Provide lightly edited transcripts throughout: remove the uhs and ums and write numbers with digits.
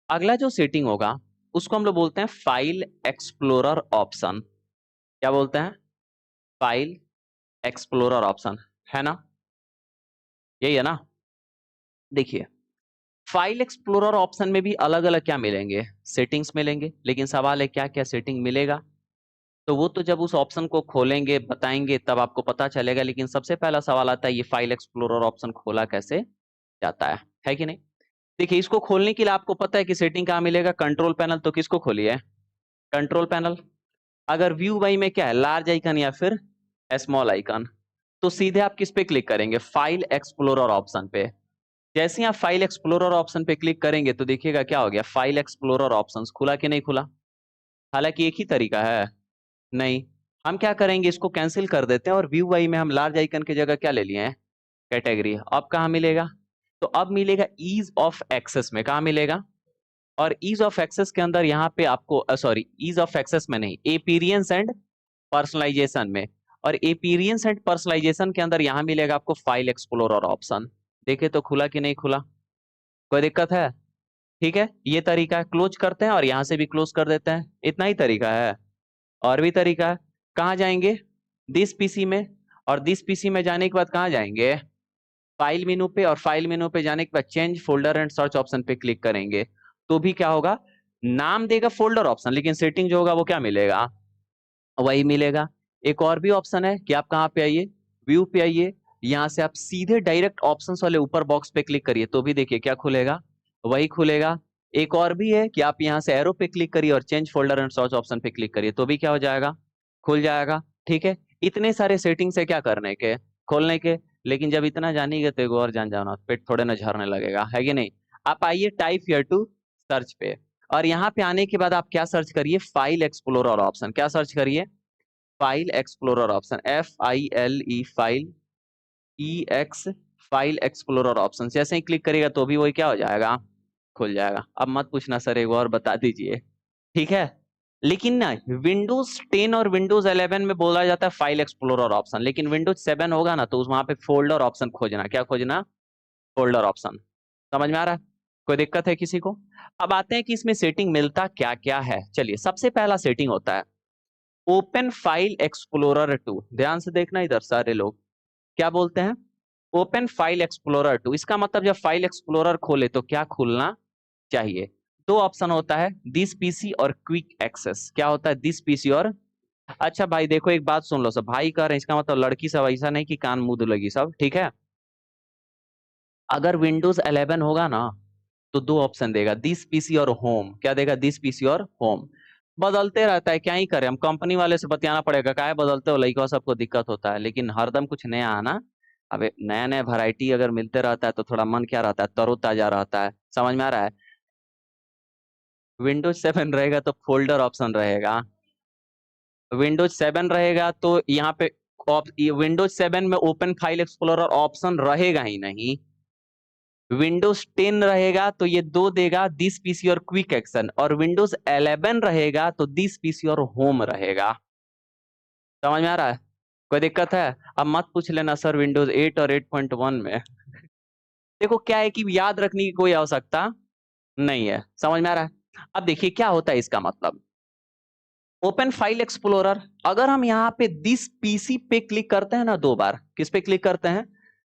अगला जो सेटिंग होगा उसको हम लोग बोलते हैं फाइल एक्सप्लोरर ऑप्शन। क्या बोलते हैं? फाइल एक्सप्लोरर ऑप्शन, है ना? यही है ना? देखिए, फाइल एक्सप्लोरर ऑप्शन में भी अलग अलग क्या मिलेंगे, सेटिंग्स मिलेंगे। लेकिन सवाल है क्या क्या सेटिंग मिलेगा, तो वो तो जब उस ऑप्शन को खोलेंगे बताएंगे तब आपको पता चलेगा। लेकिन सबसे पहला सवाल आता है ये फाइल एक्सप्लोरर ऑप्शन खोला कैसे जाता है कि नहीं? देखिए, इसको खोलने के लिए आपको पता है कि सेटिंग कहाँ मिलेगा, कंट्रोल पैनल। तो किसको खोलिए? Control panel. अगर व्यू बाई में क्या है, लार्ज आइकन या फिर स्मॉल आइकन, तो सीधे आप किस पे क्लिक करेंगे? फाइल एक्सप्लोरर ऑप्शन पे। जैसे ही आप फाइल एक्सप्लोरर ऑप्शन पे क्लिक करेंगे तो देखिएगा क्या हो गया, फाइल एक्सप्लोरर ऑप्शंस खुला कि नहीं खुला? हालांकि एक ही तरीका है, नहीं। हम क्या करेंगे, इसको कैंसिल कर देते हैं और व्यू बाई में हम लार्ज आइकन की जगह क्या ले लिए हैं? कैटेगरी। अब कहाँ मिलेगा? तो अब मिलेगा ईज ऑफ एक्सेस में। कहाँ मिलेगा? और ईज ऑफ एक्सेस के अंदर यहाँ पे आपको सॉरी, ईज ऑफ एक्सेस में नहीं, एपीरियंस एंड पर्सनलाइजेशन में। और एपीरियंस एंड पर्सनलाइजेशन के अंदर यहाँ मिलेगा आपको फाइल एक्सप्लोरर ऑप्शन। देखे तो खुला कि नहीं खुला? कोई दिक्कत है? ठीक है, ये तरीका है। क्लोज करते हैं और यहां से भी क्लोज कर देते हैं, इतना ही तरीका है। और भी तरीका है। कहाँ जाएंगे? दिस पीसी में। और दिस पीसी में जाने के बाद कहाँ जाएंगे? फाइल मेनू पे। और फाइल मेनू पे जाने के बाद change folder and search option पे क्लिक करेंगे तो भी क्या होगा, नाम देगा फोल्डर ऑप्शन, लेकिन सेटिंग जो होगा वो क्या मिलेगा? वही मिलेगा। एक और भी ऑप्शन है कि आप कहाँ पे आइए, व्यू पे आइए, यहां से आप सीधे डायरेक्ट ऑप्शंस वाले ऊपर बॉक्स पे क्लिक करिए तो भी देखिए क्या खुलेगा, वही खुलेगा। एक और भी है कि आप यहां से एरो पे क्लिक करिए और change folder and search option पे क्लिक करिए तो भी क्या हो जाएगा, खुल जाएगा। ठीक है, इतने सारे सेटिंग्स है क्या करने के, खोलने के। लेकिन जब इतना जानिएगा तो एक और जान जाना, पेट थोड़े ना झरने लगेगा, है कि नहीं? आप आइए टाइप हियर टू सर्च पे, और यहाँ पे आने के बाद आप क्या सर्च करिए, फाइल एक्सप्लोरर ऑप्शन। क्या सर्च करिए? File explorer option, FILE, file EX, file explorer option. जैसे ही क्लिक करेगा तो भी वही क्या हो जाएगा, खुल जाएगा। अब मत पूछना सर एक और बता दीजिए, ठीक है? लेकिन ना, विंडोज 10 और विंडोज 11 में बोला जाता है फाइल एक्सप्लोरर ऑप्शन, लेकिन विंडोज 7 होगा ना तो वहां पे फोल्डर ऑप्शन खोजना। क्या खोजना? Folder option. समझ में आ रहा है? कोई दिक्कत है किसी को? अब आते हैं कि इसमें सेटिंग मिलता क्या क्या है। चलिए, सबसे पहला सेटिंग होता है ओपन फाइल एक्सप्लोरर 2। ध्यान से देखना इधर सारे लोग, क्या बोलते हैं? Open file explorer 2। इसका मतलब जब फाइल एक्सप्लोरर खोले तो क्या खुलना चाहिए? दो ऑप्शन होता है, दिस पीसी और क्विक एक्सेस। क्या होता है? दिस पीसी और, अच्छा भाई देखो एक बात सुन लो सब, भाई कह रहे हैं इसका मतलब लड़की सब ऐसा नहीं कि कान मुंह लगी सब, ठीक है? अगर विंडोज 11 होगा ना तो दो ऑप्शन देगा, दिस पीसी और होम। क्या देगा? दिस पीसी और होम। बदलते रहता है, क्या ही करें हम, कंपनी वाले से बतियाना पड़ेगा, काहे बदलते हो लइका, सबको दिक्कत होता है। लेकिन हरदम कुछ नया आना, अबे नया नया वैरायटी अगर मिलते रहता है तो थोड़ा मन क्या रहता है, तरोताजा रहता है। समझ में आ रहा है? विंडोज 7 रहेगा तो फोल्डर ऑप्शन रहेगा। विंडोज 7 रहेगा तो यहाँ पे विंडोज 7 में ओपन फाइल एक्सप्लोरर ऑप्शन रहेगा ही नहीं। विंडोज 10 रहेगा तो ये दो देगा, दिस पीसी और क्विक एक्शन। और विंडोज 11 रहेगा तो दिस पीसी और होम रहेगा। समझ में आ रहा है? कोई दिक्कत है? अब मत पूछ लेना सर विंडोज 8 और 8.1 में देखो क्या है कि याद रखने की कोई आवश्यकता नहीं है। समझ में आ रहा है? अब देखिए क्या होता है इसका मतलब, ओपन फाइल एक्सप्लोरर, अगर हम यहाँ पे दिस पीसी पे क्लिक करते हैं ना दो बार, किस पे क्लिक करते हैं?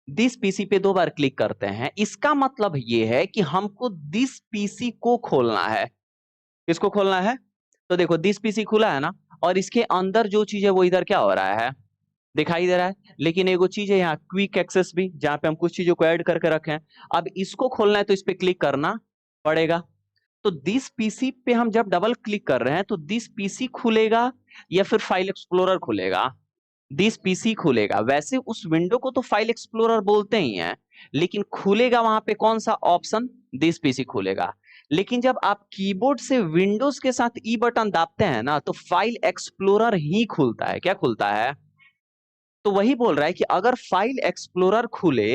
दिस पीसी पे दो बार क्लिक करते हैं, इसका मतलब ये है कि हमको दिस पीसी को खोलना है। किसको खोलना है? तो देखो दिस पीसी खुला है ना, और इसके अंदर जो चीज है वो इधर क्या हो रहा है, दिखाई दे रहा है। लेकिन एगो चीज है यहाँ क्विक एक्सेस भी, जहां पे हम कुछ चीजों को ऐड करके रखे हैं। अब इसको खोलना है तो इस पे क्लिक करना पड़ेगा। तो दिस पीसी पे हम जब डबल क्लिक कर रहे हैं तो दिस पीसी खुलेगा या फिर फाइल एक्सप्लोरर खुलेगा? दिस पीसी खुलेगा। वैसे उस विंडो को तो फाइल एक्सप्लोरर बोलते ही हैं, लेकिन खुलेगा वहां पे कौन सा ऑप्शन? दिस पीसी खुलेगा। लेकिन जब आप कीबोर्ड से विंडोज के साथ ई बटन दाबते हैं ना तो फाइल एक्सप्लोरर ही खुलता है। क्या खुलता है? तो वही बोल रहा है कि अगर फाइल एक्सप्लोरर खुले,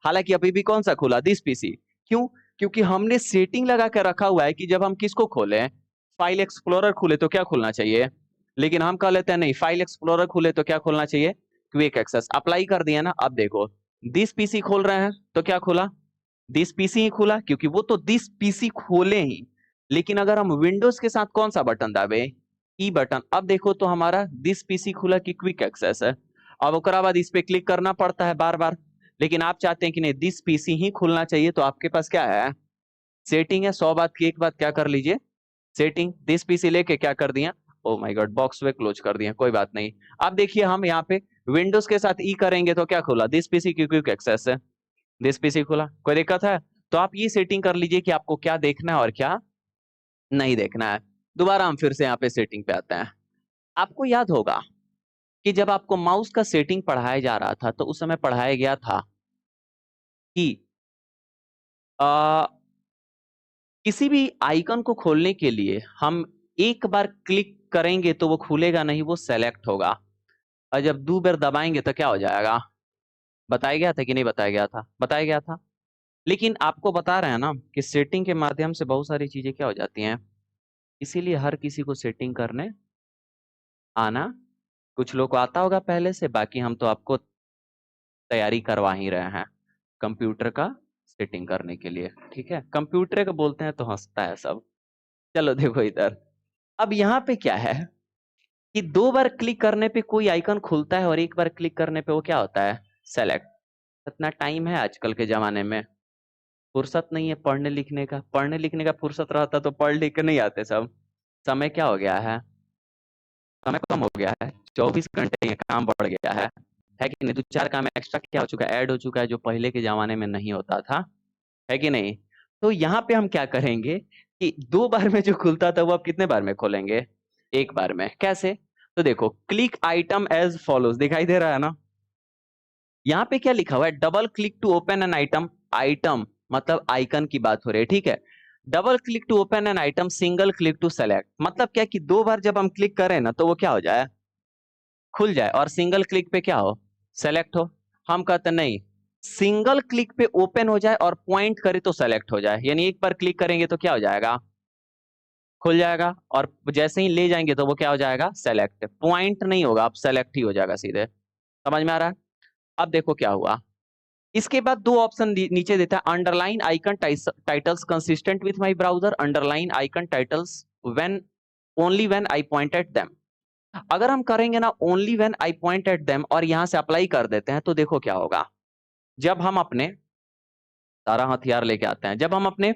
हालांकि अभी भी कौन सा खुला? This PC. क्यों? क्योंकि हमने सेटिंग लगा के रखा हुआ है कि जब हम किसको खोलें, फाइल एक्सप्लोरर खुले तो क्या खुलना चाहिए। लेकिन हम कह लेते हैं नहीं, फाइल एक्सप्लोरर खुले तो क्या खुलना चाहिए? Quick access. अप्लाई कर दिया ना। अब देखो दिस पीसी खोल रहे हैं तो क्या खुला? दिस पीसी ही खुला, क्योंकि वो तो दिस पीसी खोले ही। लेकिन अगर हम विंडोज के साथ कौन सा बटन दाबे, ई बटन, अब देखो तो हमारा दिस पीसी खुला की क्विक एक्सेस है। अब ओकरा बाद इस पे क्लिक करना पड़ता है बार बार, लेकिन आप चाहते हैं कि नहीं दिस पीसी ही खुलना चाहिए, तो आपके पास क्या है, सेटिंग है। 100 बात की एक बात क्या कर लीजिए, सेटिंग दिस पीसी लेके क्या कर दिया, oh my God box way close कर दिया, कोई बात नहीं। अब देखिए हम यहाँ पे विंडोज के साथ ई करेंगे तो क्या खुला, दिस पीसी की क्विक एक्सेस है, दिस पीसी खुला, कोई दिक्कत है। तो आप ये सेटिंग कर लीजिए कि आपको क्या देखना है और क्या नहीं देखना है। दोबारा हम फिर से यहाँ पे सेटिंग पे आते हैं। आपको याद होगा कि जब आपको माउस का सेटिंग पढ़ाया जा रहा था तो उस समय पढ़ाया गया था कि किसी भी आइकन को खोलने के लिए हम एक बार क्लिक करेंगे तो वो खुलेगा नहीं, वो सेलेक्ट होगा, और जब 2 बार दबाएंगे तो क्या हो जाएगा, बताया गया था कि नहीं बताया गया था, बताया गया था। लेकिन आपको बता रहे हैं ना कि सेटिंग के माध्यम से बहुत सारी चीजें क्या हो जाती हैं, इसीलिए हर किसी को सेटिंग करने आना, कुछ लोग को आता होगा पहले से, बाकी हम तो आपको तैयारी करवा ही रहे हैं कंप्यूटर का सेटिंग करने के लिए, ठीक है। कंप्यूटर का बोलते हैं तो हंसता है सब। चलो देखो इधर, अब यहाँ पे क्या है कि 2 बार क्लिक करने पे कोई आइकन खुलता है और एक बार क्लिक करने पे वो क्या होता है, सेलेक्ट। इतना टाइम है आजकल के जमाने में, फुर्सत नहीं है पढ़ने लिखने का, पढ़ने लिखने का फुर्सत रहता तो पढ़ लिख के नहीं आते सब। समय क्या हो गया समय कम हो गया है, 24 घंटे ये काम बढ़ गया है कि नहीं, 2-4 काम एक्स्ट्रा क्या हो चुका है, ऐड हो चुका है, जो पहले के जमाने में नहीं होता था, है कि नहीं। तो यहाँ पे हम क्या करेंगे कि 2 बार में जो खुलता था वो अब कितने बार में खोलेंगे, एक बार में। कैसे, तो देखो क्लिक आइटम एज फॉलोज, दिखाई दे रहा है ना, यहाँ पे क्या लिखा हुआ है, double click to open an item, item मतलब आइकन की बात हो रही है, ठीक है। Double click to open an item, single click to select, मतलब क्या कि 2 बार जब हम क्लिक करें ना तो वो क्या हो जाए, खुल जाए, और सिंगल क्लिक पे क्या हो, सेलेक्ट हो। हम कहते नहीं, सिंगल क्लिक पे ओपन हो जाए और पॉइंट करे तो सेलेक्ट हो जाए, यानी एक बार क्लिक करेंगे तो क्या हो जाएगा, खुल जाएगा, और जैसे ही ले जाएंगे तो वो क्या हो जाएगा, सेलेक्ट, पॉइंट नहीं होगा, अब सेलेक्ट ही हो जाएगा सीधे। समझ में आ रहा है। अब देखो क्या हुआ, इसके बाद 2 ऑप्शन नीचे देता है, underline icon titles consistent with my browser, underline icon titles when only when I point at them. अगर हम करेंगे ना only when I point at them और यहां से अप्लाई कर देते हैं तो देखो क्या होगा, जब हम अपने सारा हथियार लेके आते हैं, जब हम अपने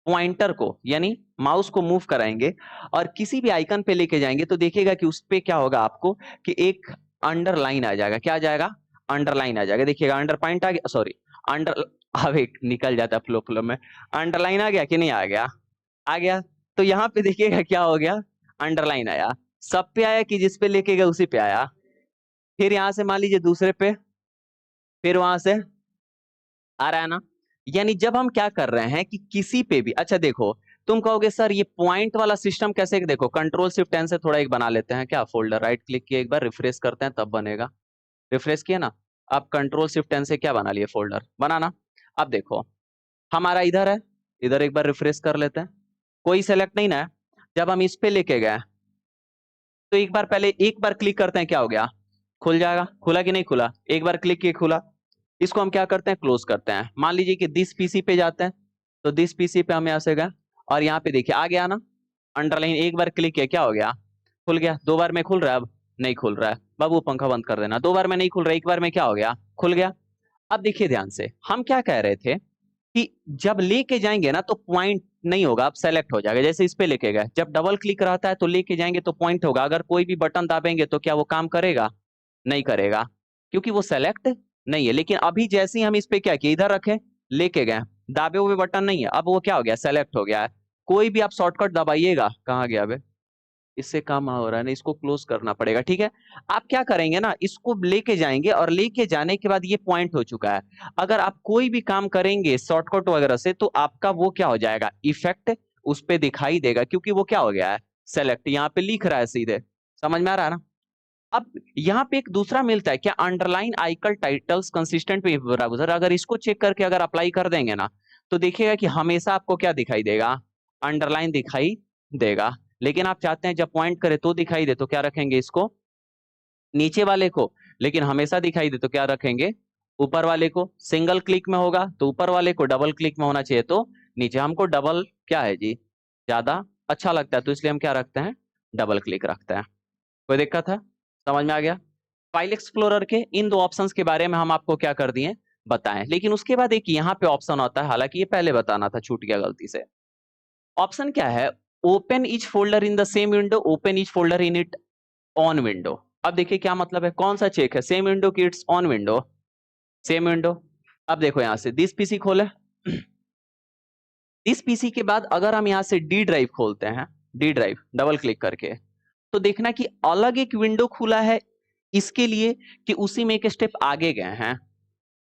पॉइंटर को यानी माउस को मूव कराएंगे और किसी भी आइकन पे लेके जाएंगे तो देखिएगा कि उस पे क्या होगा आपको कि एक अंडरलाइन आ जाएगा, क्या आ जाएगा, अंडरलाइन आ जाएगा, देखिएगा अंडर पॉइंट आ गया, सॉरी अंडर, अब एक निकल जाता फ्लो फ्लो में, अंडरलाइन आ गया कि नहीं आ गया, आ गया। तो यहाँ पे देखिएगा क्या हो गया, अंडरलाइन आया, सब पे आया कि जिस पे लेके गया उसी पे आया, फिर यहां से मान लीजिए दूसरे पे, फिर वहां से आ रहा है ना। यानी जब हम क्या कर रहे हैं कि किसी पे भी, अच्छा देखो तुम कहोगे सर ये पॉइंट वाला सिस्टम कैसे, देखो कंट्रोल शिफ्ट एन से थोड़ा एक बना लेते हैं, क्या फोल्डर राइट क्लिक किए एक बार रिफ्रेश करते हैं तब बनेगा, रिफ्रेश किया ना, अब कंट्रोल शिफ्ट एन से क्या बना लिए, फोल्डर बनाना। अब देखो हमारा इधर है, इधर एक बार रिफ्रेश कर लेते हैं, कोई सेलेक्ट नहीं ना है। जब हम इस पे लेके गए तो एक बार पहले एक बार क्लिक करते हैं, क्या हो गया, खुल जाएगा, खुला कि नहीं खुला, एक बार क्लिक किए खुला। इसको हम क्या करते हैं, क्लोज करते हैं। मान लीजिए कि दिस पीसी पे जाते हैं तो दिस पीसी पे हम यहाँ से गए और यहाँ पे देखिए आ गया ना, अंडरलाइन, एक बार क्लिक किया क्या हो गया, खुल गया। 2 बार में खुल रहा है, अब नहीं खुल रहा है, बाबू पंखा बंद कर देना, 2 बार में नहीं खुल रहा है, एक बार में क्या हो गया, खुल गया। अब देखिए ध्यान से, हम क्या कह रहे थे कि जब लेके जाएंगे ना तो पॉइंट नहीं होगा, अब सेलेक्ट हो जाएगा, जैसे इस पे लेके गए, जब डबल क्लिक रहता है तो लेके जाएंगे तो पॉइंट होगा, अगर कोई भी बटन दाबेंगे तो क्या वो काम करेगा, नहीं करेगा, क्योंकि वो सेलेक्ट नहीं है। लेकिन अभी जैसे ही हम इस पे क्या किए, इधर रखे लेके गए, दाबे हुए बटन नहीं है, अब वो क्या हो गया, सेलेक्ट हो गया है। कोई भी आप शॉर्टकट दबाइएगा, कहाँ गया बे, इससे काम हो रहा है ना, इसको क्लोज करना पड़ेगा, ठीक है। आप क्या करेंगे ना, इसको लेके जाएंगे और लेके जाने के बाद ये पॉइंट हो चुका है, अगर आप कोई भी काम करेंगे शॉर्टकट वगैरह से तो आपका वो क्या हो जाएगा, इफेक्ट उस पे दिखाई देगा, क्योंकि वो क्या हो गया है, सेलेक्ट, यहाँ पे लिख रहा है सीधे। समझ में आ रहा है ना। अब यहाँ पे एक दूसरा मिलता है क्या, underline icon titles consistent with browser, अगर इसको चेक करके अगर अप्लाई कर देंगे ना तो देखिएगा कि हमेशा आपको क्या दिखाई देगा, अंडरलाइन दिखाई देगा। लेकिन आप चाहते हैं जब पॉइंट करे तो दिखाई दे तो क्या रखेंगे, इसको नीचे वाले को, लेकिन हमेशा दिखाई दे तो क्या रखेंगे, ऊपर वाले को। सिंगल क्लिक में होगा तो ऊपर वाले को, डबल क्लिक में होना चाहिए तो नीचे। हमको डबल क्या है जी, ज्यादा अच्छा लगता है, तो इसलिए हम क्या रखते हैं, डबल क्लिक रखते हैं। कोई दिक्कत है, समझ में आ गया? फाइल एक्सप्लोरर के इन दो ऑप्शंस के बारे में हम आपको क्या कर दिए, बताएं। लेकिन उसके बाद एक यहाँ पे ऑप्शन होता है, हालांकि ये पहले बताना था, छूट गया गलती से। ऑप्शन क्या है, open each folder in the same window, open each folder in it on window. अब देखिए क्या मतलब है, कौन सा चेक है, सेम विंडो की it's on window, same window. अब देखो यहां से दिस पीसी खोले, दिस पीसी के बाद अगर हम यहां से डी ड्राइव खोलते हैं, डी ड्राइव डबल क्लिक करके, तो देखना कि अलग एक विंडो खुला है इसके लिए, कि उसी में एक स्टेप आगे गए हैं,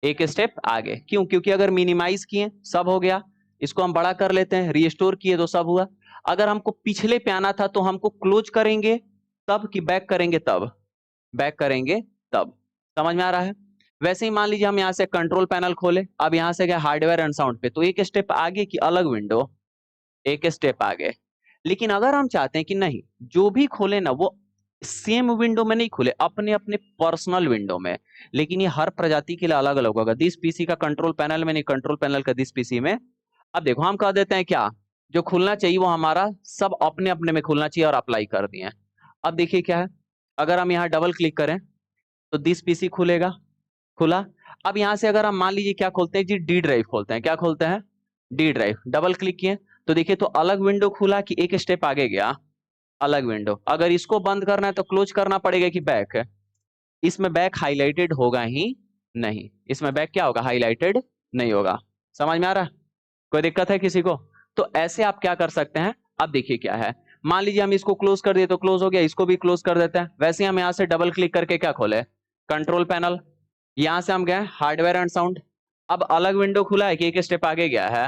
एक स्टेप आगे। क्यों? क्योंकि अगर मिनिमाइज किए सब हो गया, इसको हम बड़ा कर लेते हैं, रीस्टोर किए तो सब हुआ। अगर हमको पिछले पे आना था तो हमको क्लोज करेंगे तब, कि बैक करेंगे तब, बैक करेंगे तब। समझ में आ रहा है? वैसे ही मान लीजिए हम यहाँ से कंट्रोल पैनल खोले, अब यहाँ से गए हार्डवेयर एंड साउंड पे, तो एक स्टेप आगे की अलग विंडो, एक स्टेप आगे। लेकिन अगर हम चाहते हैं कि नहीं, जो भी खोले ना वो सेम विंडो में नहीं खुले, अपने अपने पर्सनल विंडो में, लेकिन ये हर प्रजाति के लिए अलग अलग होगा। दिस पीसी का कंट्रोल पैनल में नहीं, कंट्रोल पैनल का दिस पीसी में। अब देखो हम कह देते हैं क्या, जो खुलना चाहिए वो हमारा सब अपने अपने में खुलना चाहिए, और अप्लाई कर दिए। अब देखिए क्या है, अगर हम यहाँ डबल क्लिक करें तो दिस पीसी खुलेगा, खुला। अब यहां से अगर हम मान लीजिए क्या खोलते हैं जी, डी ड्राइव खोलते हैं, क्या खोलते हैं, डी ड्राइव, डबल क्लिक किए तो देखिए तो अलग विंडो खुला, कि एक स्टेप आगे गया, अलग विंडो। अगर इसको बंद करना है तो क्लोज करना पड़ेगा कि बैक है, इसमें बैक हाईलाइटेड होगा ही नहीं, इसमें बैक क्या होगा, हाईलाइटेड नहीं होगा। समझ में आ रहा है? कोई दिक्कत है किसी को? तो ऐसे आप क्या कर सकते हैं, अब देखिए क्या है, मान लीजिए हम इसको क्लोज कर दिए तो क्लोज हो गया, इसको भी क्लोज कर देते हैं। वैसे हम यहां से डबल क्लिक करके क्या खोले, कंट्रोल पैनल, यहां से हम गए हार्डवेयर एंड साउंड। अब अलग विंडो खुला है कि एक स्टेप आगे गया है,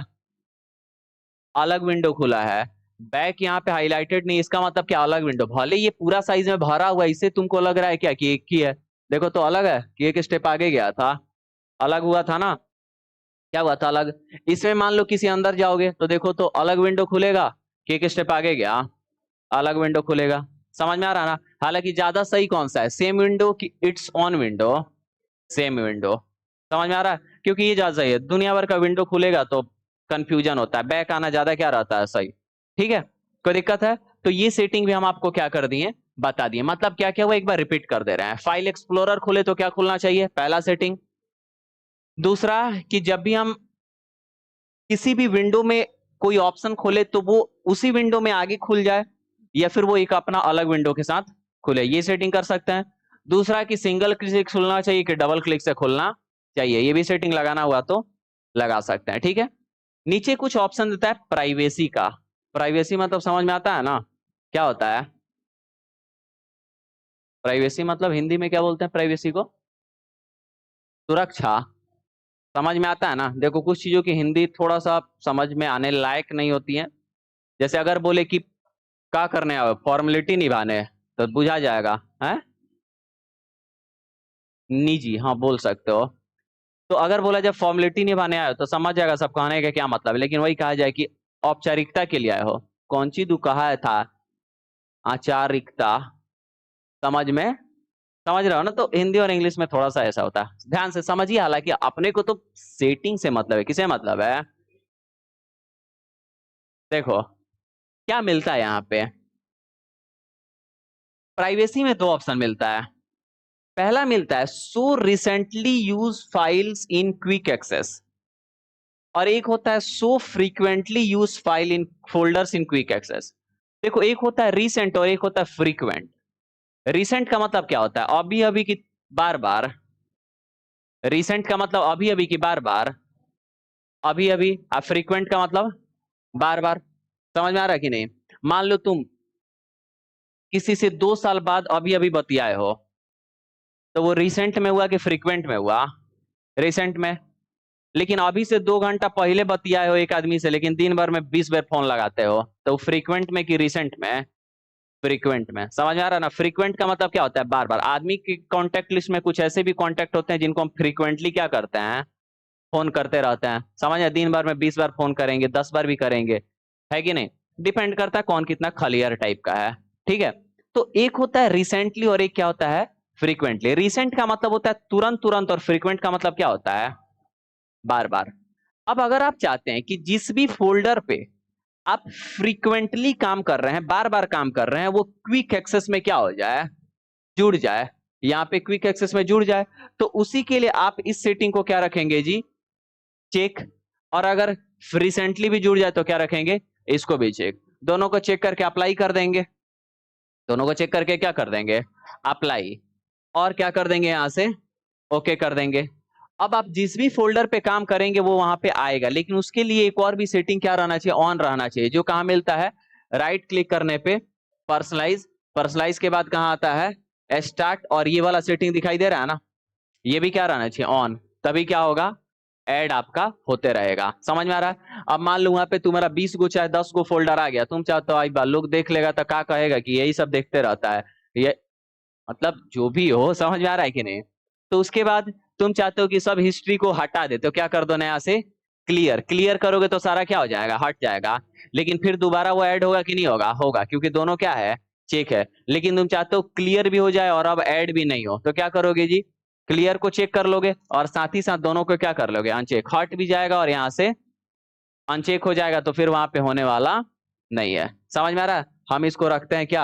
अलग विंडो खुला है, बैक यहाँ पे हाईलाइटेड नहीं, इसका मतलब क्या, अलग विंडो। भले ये पूरा साइज में भरा हुआ है, इससे तुमको लग रहा है क्या कि एक ही है, देखो तो अलग है कि एक स्टेप आगे गया था, अलग हुआ था ना, क्या हुआ था, अलग। इसमें मान लो किसी अंदर जाओगे तो देखो तो अलग विंडो खुलेगा कि एक स्टेप आगे गया, अलग विंडो खुलेगा। समझ में आ रहा ना? हालांकि ज्यादा सही कौन सा है, सेम विंडो की it's on window, same window. समझ में आ रहा है? क्योंकि ये ज्यादा सही है, दुनिया भर का विंडो खुलेगा तो कंफ्यूजन होता है, बैक आना ज्यादा क्या रहता है, सही। ठीक है, कोई दिक्कत है? तो ये सेटिंग भी हम आपको क्या कर दिए, बता दिए। मतलब क्या क्या हुआ, एक बार रिपीट कर दे रहे हैं। फाइल एक्सप्लोरर खोले तो क्या खुलना चाहिए, पहला सेटिंग। दूसरा कि जब भी हम किसी भी विंडो में कोई ऑप्शन खोले तो वो उसी विंडो में आगे खुल जाए, या फिर वो एक अपना अलग विंडो के साथ खुले, ये सेटिंग कर सकते हैं। दूसरा कि सिंगल क्लिक से खुलना चाहिए कि डबल क्लिक से खुलना चाहिए, ये भी सेटिंग लगाना हुआ तो लगा सकते हैं। ठीक है, नीचे कुछ ऑप्शन देता है प्राइवेसी का। प्राइवेसी मतलब समझ में आता है ना, क्या होता है प्राइवेसी, मतलब हिंदी में क्या बोलते हैं प्राइवेसी को, सुरक्षा। समझ में आता है ना? देखो कुछ चीजों की हिंदी थोड़ा सा समझ में आने लायक नहीं होती है। जैसे अगर बोले कि क्या करने आओ, फॉर्मेलिटी निभाने, तो बुझा जाएगा है, निजी, हाँ बोल सकते हो। तो अगर बोला जब फॉर्मेलिटी निभाने आए हो तो समझ जाएगा सब कहने का क्या मतलब है। लेकिन वही कहा जाए कि औपचारिकता के लिए आए हो, कौन सी दू कहा था, आचारिकता। समझ में, समझ रहे हो ना? तो हिंदी और इंग्लिश में थोड़ा सा ऐसा होता है, ध्यान से समझिए। हालांकि अपने को तो सेटिंग से मतलब है, किसे मतलब है, देखो क्या मिलता है यहाँ पे। प्राइवेसी में दो ऑप्शन मिलता है। पहला मिलता है show recently used files in quick access, और एक होता है show frequently used file in folders in quick access. देखो एक होता है रिसेंट और एक होता है फ्रीक्वेंट। रिसेंट का मतलब क्या होता है, अभी अभी की, बार बार। रिसेंट का मतलब अभी अभी की, बार बार, अभी अभी। अब फ्रीक्वेंट का मतलब बार बार। समझ में आ रहा है कि नहीं? मान लो तुम किसी से 2 साल बाद अभी अभी बतियाए हो, तो वो रिसेंट में हुआ कि फ्रीक्वेंट में हुआ, रिसेंट में। लेकिन अभी से 2 घंटा पहले बतियाए हो एक आदमी से, लेकिन दिन भर में 20 बार फोन लगाते हो, तो फ्रीक्वेंट में कि रिसेंट में, फ्रीक्वेंट में। समझ में आ रहा है ना? फ्रीक्वेंट का मतलब क्या होता है, बार बार। आदमी की कॉन्टेक्ट लिस्ट में कुछ ऐसे भी कॉन्टेक्ट होते हैं जिनको हम फ्रीक्वेंटली क्या करते हैं, फोन करते रहते हैं। समझ में? दिन भर में 20 बार फोन करेंगे, 10 बार भी करेंगे, है कि नहीं? डिपेंड करता है कौन कितना खलियर टाइप का है। ठीक है, तो एक होता है रिसेंटली और एक क्या होता है, फ्रीक्वेंटली। रिसेंट का मतलब होता है तुरंत तुरंत, और फ्रीक्वेंट का मतलब क्या होता है, बार बार। अब अगर आप चाहते हैं कि जिस भी फोल्डर पे आप फ्रीक्वेंटली काम कर रहे हैं, बार बार काम कर रहे हैं, वो क्विक एक्सेस में क्या हो जाए, जुड़ जाए, यहाँ पे क्विक एक्सेस में जुड़ जाए। तो उसी के लिए आप इस सेटिंग को क्या रखेंगे जी, चेक। और अगर रिसेंटली भी जुड़ जाए तो क्या रखेंगे, इसको भी चेक। दोनों को चेक करके अप्लाई कर देंगे, दोनों को चेक करके क्या कर देंगे, अप्लाई, और क्या कर देंगे यहां से, ओके कर देंगे। अब आप जिस भी फोल्डर पे काम करेंगे वो वहां पे आएगा, लेकिन उसके लिए एक और भी सेटिंग क्या रहना चाहिए, ऑन रहना चाहिए, जो कहां मिलता है, राइट क्लिक करने पे पर्सनलाइज, पर्सनलाइज के बाद कहां आता है, स्टार्ट, और ये वाला सेटिंग दिखाई दे रहा है ना, ये भी क्या रहना चाहिए, ऑन। तभी क्या होगा, ऐड आपका होते रहेगा। समझ में आ रहा है। अब मान लो वहां पे तुम्हारा 20 गो चाहे 10 गो फोल्डर आ गया, तुम चाहते हो आई बार लोग देख लेगा तो क्या कहेगा कि यही सब देखते रहता है, ये मतलब जो भी हो, समझ में आ रहा है कि नहीं। तो उसके बाद तुम चाहते हो कि सब हिस्ट्री को हटा दे, तो क्या कर दो नया से क्लियर, क्लियर करोगे तो सारा क्या हो जाएगा, हट जाएगा। लेकिन फिर दोबारा वो ऐड होगा कि नहीं होगा, होगा, क्योंकि दोनों क्या है, चेक है। लेकिन तुम चाहते हो क्लियर भी हो जाए और अब ऐड भी नहीं हो, तो क्या करोगे जी, क्लियर को चेक कर लोगे और साथ ही साथ दोनों को क्या कर लोगे, अनचेक, हट भी जाएगा और यहाँ से अनचेक हो जाएगा, तो फिर वहां पे होने वाला नहीं है। समझ में आ रहा है। हम इसको रखते हैं क्या,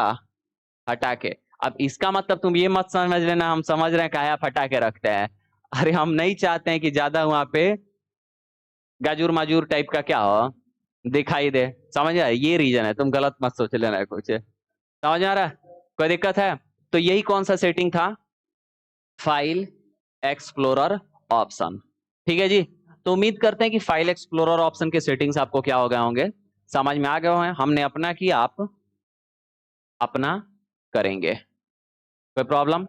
हटा के। अब इसका मतलब तुम ये मत समझ लेना हम समझ रहे हैं काहे आप हटा के रखते हैं, अरे हम नहीं चाहते हैं कि ज्यादा वहां पे गाजूर माजूर टाइप का क्या हो, दिखाई दे। समझ आ रहा है, ये रीजन है, तुम गलत मत सोच लेना कुछ। समझ में आ रहा है, कोई दिक्कत है। तो यही कौन सा सेटिंग था, फाइल एक्सप्लोरर ऑप्शन। ठीक है जी। तो उम्मीद करते हैं कि फाइल एक्सप्लोरर ऑप्शन के सेटिंग्स आपको क्या हो गए होंगे, समझ में आ गए होंगे। हमने अपना किया, आप अपना करेंगे, कोई प्रॉब्लम।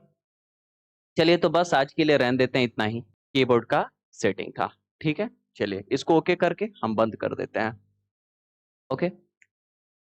चलिए तो बस आज के लिए रहने देते हैं, इतना ही कीबोर्ड का सेटिंग था। ठीक है, चलिए इसको ओके करके हम बंद कर देते हैं। ओके।